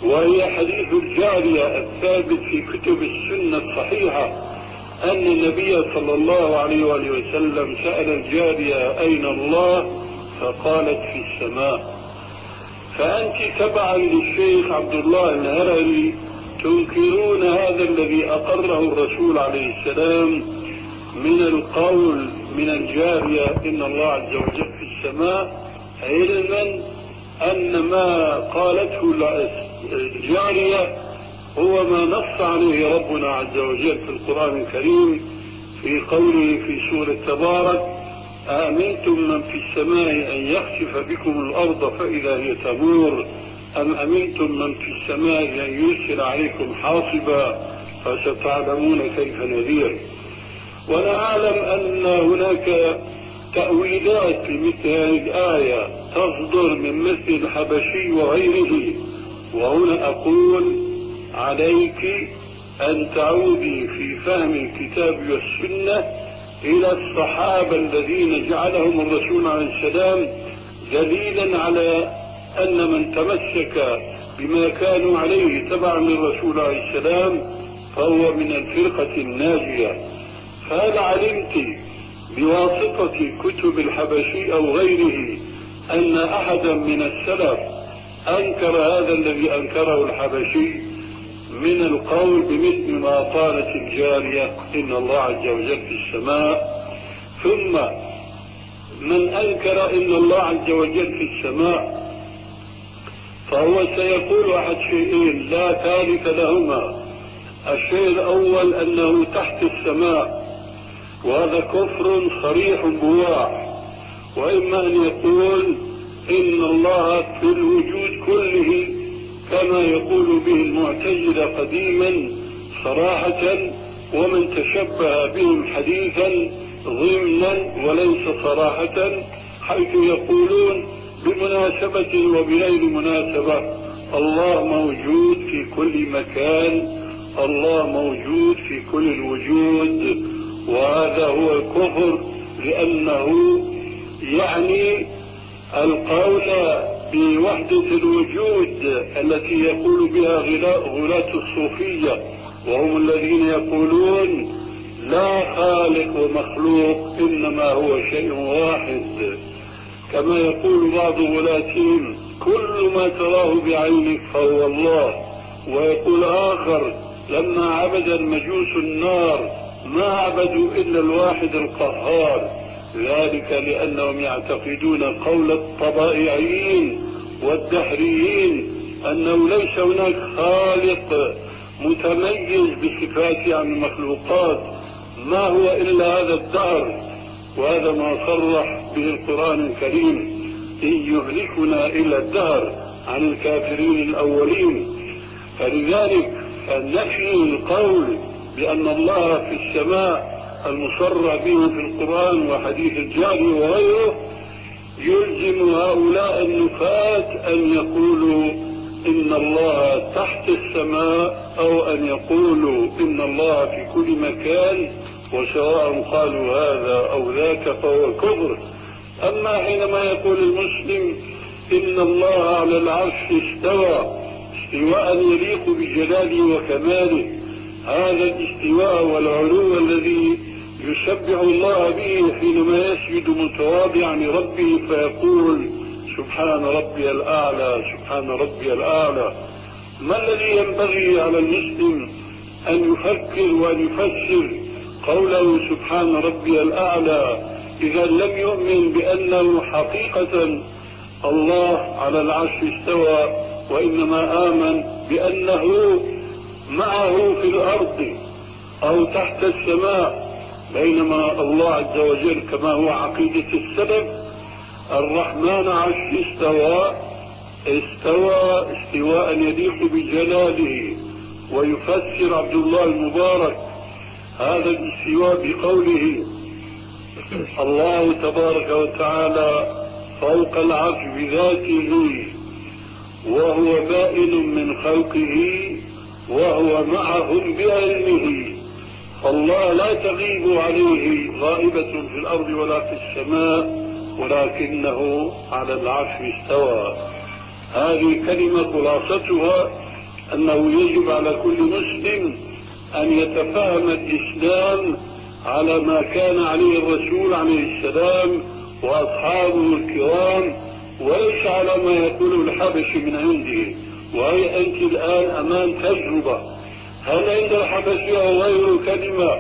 وهي حديث الجارية الثابت في كتب السنة الصحيحة أن النبي صلى الله عليه وآله وسلم سأل الجارية أين الله؟ فقالت في السماء. فأنت تبعا للشيخ عبد الله الهرلي تنكرون هذا الذي أقره الرسول عليه السلام من القول من الجارية إن الله عز وجل في السماء، علما أن ما قالته الجارية هو ما نص عليه ربنا عز وجل في القرآن الكريم في قوله في سورة تبارك: أأمنتم من في السماء أن يخسف بكم الأرض فإذا هي تمور أم أمنتم من في السماء أن يرسل عليكم حاصبا فستعلمون كيف نذير. وأنا أعلم أن هناك تأويلات لمثل هذه الآية تصدر من مثل الحبشي وغيره، وهنا أقول عليك أن تعودي في فهم الكتاب والسنة إلى الصحابة الذين جعلهم الرسول عليه السلام دليلا على أن من تمسك بما كانوا عليه تبعا للرسول عليه السلام فهو من الفرقة الناجية. فهل علمت بواسطة كتب الحبشي أو غيره أن أحدا من السلف أنكر هذا الذي أنكره الحبشي من القول بمثل ما قالت الجارية إن الله عز وجل في السماء؟ ثم من أنكر إن الله عز وجل في السماء فهو سيقول أحد شيئين لا ثالث لهما. الشيء الأول أنه تحت السماء، وهذا كفر صريح بواح. وإما أن يقول إن الله في الوجود كله كما يقول به المعتزلة قديما صراحة، ومن تشبه بهم حديثا ضمنا وليس صراحة، حيث يقولون بمناسبة وبغير مناسبة الله موجود في كل مكان، الله موجود في كل الوجود. وهذا هو الكفر، لأنه يعني القول بوحدة الوجود التي يقول بها غلاة الصوفية، وهم الذين يقولون لا خالق ومخلوق إنما هو شيء واحد، كما يقول بعض غلاتهم كل ما تراه بعينك فهو الله. ويقول آخر لما عبد المجوس النار ما عبدوا إلا الواحد القهار، ذلك لأنهم يعتقدون قول الطبائعيين والدهريين أنه ليس هناك خالق متميز بصفاته عن المخلوقات، ما هو إلا هذا الدهر. وهذا ما صرح به القرآن الكريم: إن يهلكنا إلا الدهر عن الكافرين الأولين. فلذلك نفي القول بأن الله في السماء المصرح به في القرآن وحديث الجاري وغيره يلزم هؤلاء النفاة أن يقولوا إن الله تحت السماء، أو أن يقولوا إن الله في كل مكان، وسواء قالوا هذا أو ذاك فهو كفر. أما حينما يقول المسلم إن الله على العرش استوى استواء يليق بجلاله وكماله، هذا الاستواء والعلو الذي يسبح الله به حينما يسجد متواضعا لربه فيقول سبحان ربي الأعلى سبحان ربي الأعلى. ما الذي ينبغي على المسلم أن يفكر وأن يفسر قوله سبحان ربي الأعلى إذا لم يؤمن بأنه حقيقة الله على العرش استوى، وإنما آمن بأنه معه في الأرض أو تحت السماء، بينما الله عز وجل كما هو عقيدة السلف الرحمن عرش استوى استواء يليق بجلاله. ويفسر عبد الله المبارك هذا الاستواء بقوله الله تبارك وتعالى فوق العرش بذاته وهو بائن من خلقه وهو معهم بعلمه، فالله لا تغيب عليه غائبة في الأرض ولا في السماء ولكنه على العرش استوى. هذه كلمة خلاصتها أنه يجب على كل مسلم أن يتفهم الإسلام على ما كان عليه الرسول عليه السلام وأصحابه الكرام، وليس على ما يقوله الحبشي من عنده. وهي أنت الآن أمام تجربة، هل عند الحبشي أو غيره كلمة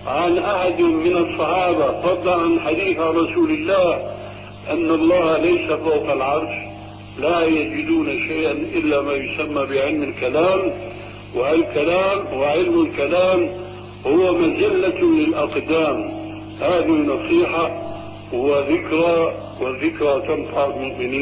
عن أحد من الصحابة فضلا عن حديث رسول الله أن الله ليس فوق العرش؟ لا يجدون شيئا إلا ما يسمى بعلم الكلام، وعلم الكلام هو مزلة للأقدام. هذه نصيحة وذكرى تنفع المؤمنين.